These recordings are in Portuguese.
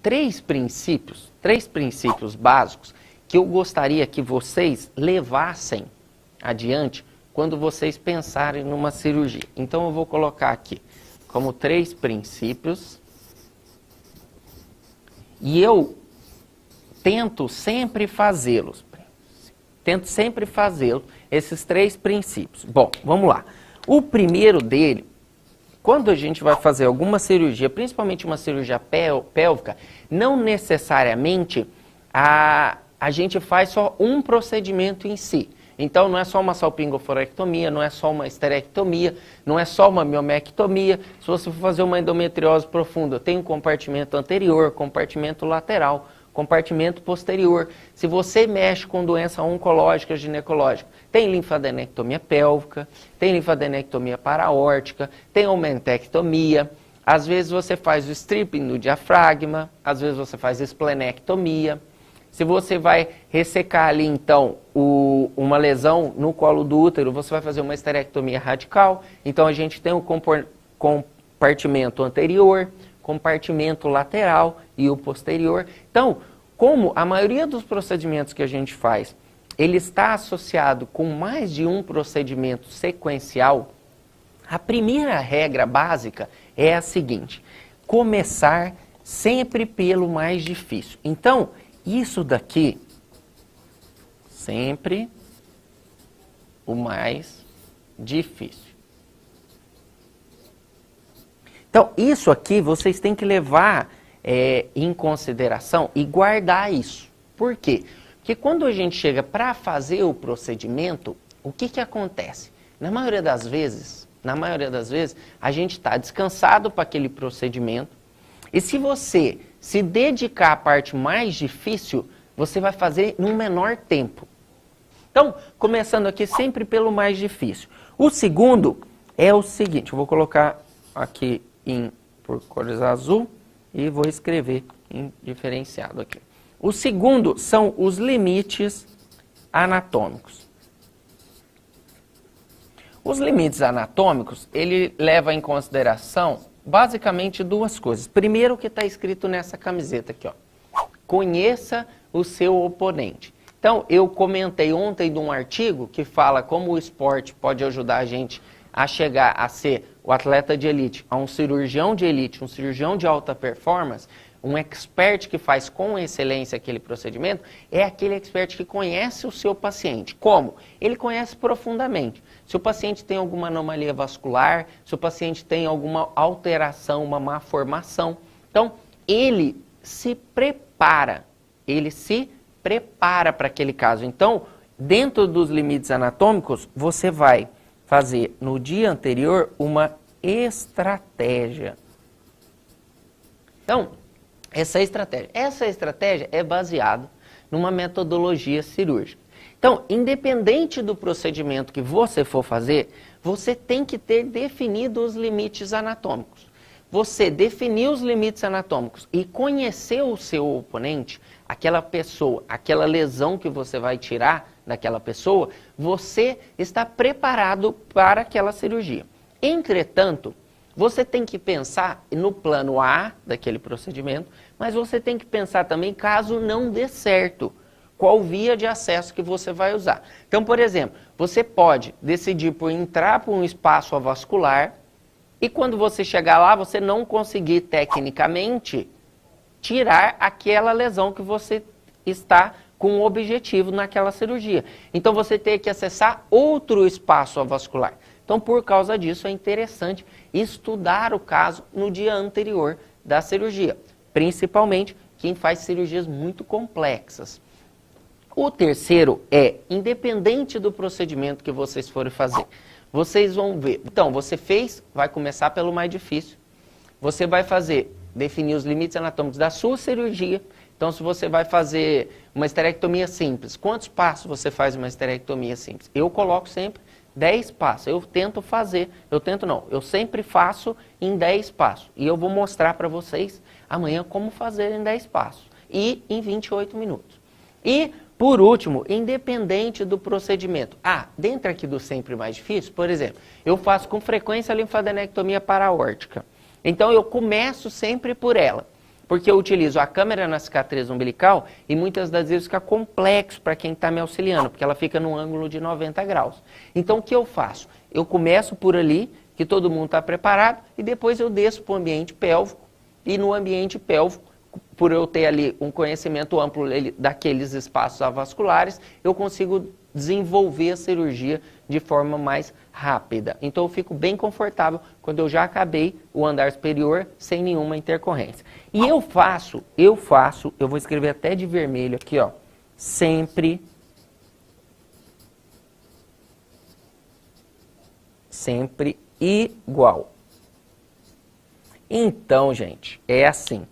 três princípios básicos que eu gostaria que vocês levassem adiante quando vocês pensarem numa cirurgia. Então eu vou colocar aqui como 3 princípios e eu tento sempre fazê-los. Esses 3 princípios. Bom, vamos lá. O primeiro dele, quando a gente vai fazer alguma cirurgia, principalmente uma cirurgia pélvica, não necessariamente a gente faz só um procedimento em si. Então, não é só uma salpingoforectomia, não é só uma esterectomia, não é só uma miomectomia. Se você for fazer uma endometriose profunda, tem um compartimento anterior, compartimento lateral, compartimento posterior. Se você mexe com doença oncológica, ginecológica, tem linfadenectomia pélvica, tem linfadenectomia paraórtica, tem aumentectomia. Às vezes você faz o stripping no diafragma, às vezes você faz esplenectomia. Se você vai ressecar ali, então, uma lesão no colo do útero, você vai fazer uma esterectomia radical. Então, a gente tem o compartimento anterior, compartimento lateral e o posterior. Então, como a maioria dos procedimentos que a gente faz, ele está associado com mais de um procedimento sequencial, a primeira regra básica é a seguinte: começar sempre pelo mais difícil. Então, isso daqui, sempre o mais difícil. Então, isso aqui vocês têm que levar em consideração e guardar isso. Por quê? Porque quando a gente chega para fazer o procedimento, o que acontece? Na maioria das vezes, a gente está descansado para aquele procedimento. E se você se dedicar à parte mais difícil, você vai fazer num menor tempo. Então, começando aqui sempre pelo mais difícil. O segundo é o seguinte, eu vou colocar aqui por cores azul e vou escrever em diferenciado aqui. O segundo são os limites anatômicos. Os limites anatômicos, ele leva em consideração basicamente 2 coisas. Primeiro, o que está escrito nessa camiseta aqui, ó. Conheça o seu oponente. Então, eu comentei ontem de um artigo que fala como o esporte pode ajudar a gente a chegar a ser o atleta de elite, a um cirurgião de elite, um cirurgião de alta performance, um expert que faz com excelência aquele procedimento, é aquele expert que conhece o seu paciente. Como? Ele conhece profundamente. Se o paciente tem alguma anomalia vascular, se o paciente tem alguma alteração, uma má formação, então ele se prepara para aquele caso. Então, dentro dos limites anatômicos, você vai fazer no dia anterior uma estratégia. Então, essa estratégia é baseada numa metodologia cirúrgica. Então, independente do procedimento que você for fazer, você tem que ter definido os limites anatômicos. Você definir os limites anatômicos e conhecer o seu oponente, aquela pessoa, aquela lesão que você vai tirar daquela pessoa, você está preparado para aquela cirurgia. Entretanto, você tem que pensar no plano A daquele procedimento, mas você tem que pensar também caso não dê certo, qual via de acesso que você vai usar. Então, por exemplo, você pode decidir por entrar por um espaço avascular e quando você chegar lá, você não conseguir tecnicamente tirar aquela lesão que você está com o objetivo naquela cirurgia. Então, você tem que acessar outro espaço avascular. Então, por causa disso, é interessante estudar o caso no dia anterior da cirurgia, principalmente quem faz cirurgias muito complexas. O terceiro é, independente do procedimento que vocês forem fazer, vocês vão ver. Então, você fez, vai começar pelo mais difícil. Você vai definir os limites anatômicos da sua cirurgia. Então, se você vai fazer uma esterectomia simples, quantos passos você faz uma esterectomia simples? Eu coloco sempre 10 passos. Eu sempre faço em 10 passos. E eu vou mostrar para vocês amanhã como fazer em 10 passos. E em 28 minutos. E, por último, independente do procedimento. Dentro aqui do sempre mais difícil, por exemplo, eu faço com frequência a linfadenectomia paraórtica. Então, eu começo sempre por ela. porque eu utilizo a câmera na cicatriz umbilical e muitas das vezes fica complexo para quem está me auxiliando, porque ela fica num ângulo de 90 graus. Então, o que eu faço? Eu começo por ali, que todo mundo está preparado, e depois eu desço para o ambiente pélvico, e no ambiente pélvico, por eu ter ali um conhecimento amplo daqueles espaços avasculares, eu consigo desenvolver a cirurgia de forma mais rápida. Então eu fico bem confortável quando eu já acabei o andar superior sem nenhuma intercorrência. E eu vou escrever até de vermelho aqui, ó, sempre igual. Então, gente, é assim.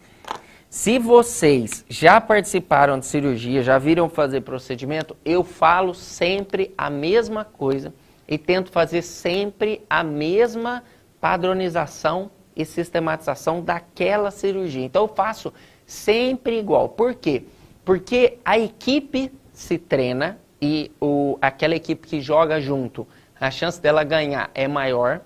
Se vocês já participaram de cirurgia, já viram fazer procedimento, eu falo sempre a mesma coisa e tento fazer sempre a mesma padronização e sistematização daquela cirurgia. Então eu faço sempre igual. Por quê? Porque a equipe se treina e aquela equipe que joga junto, a chance dela ganhar é maior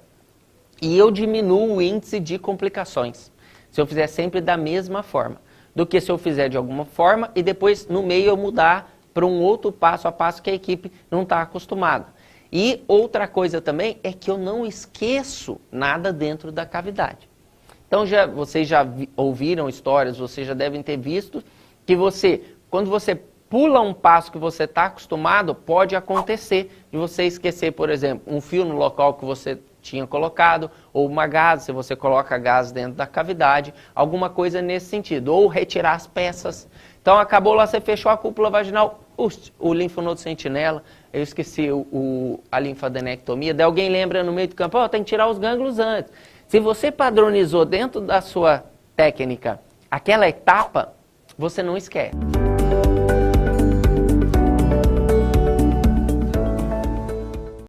e eu diminuo o índice de complicações. Se eu fizer sempre da mesma forma, do que se eu fizer de alguma forma e depois no meio eu mudar para um outro passo a passo que a equipe não está acostumada. E outra coisa também é que eu não esqueço nada dentro da cavidade. Então vocês já ouviram histórias, vocês já devem ter visto que quando você pula um passo que você está acostumado, pode acontecer de você esquecer, por exemplo, um fio no local que você tinha colocado, ou uma gase, se você coloca gás dentro da cavidade, alguma coisa nesse sentido, ou retirar as peças. Então acabou lá, você fechou a cúpula vaginal, o linfonodo sentinela, eu esqueci a linfadenectomia, daí alguém lembra no meio do campo, tem que tirar os gânglios antes. Se você padronizou dentro da sua técnica aquela etapa, você não esquece.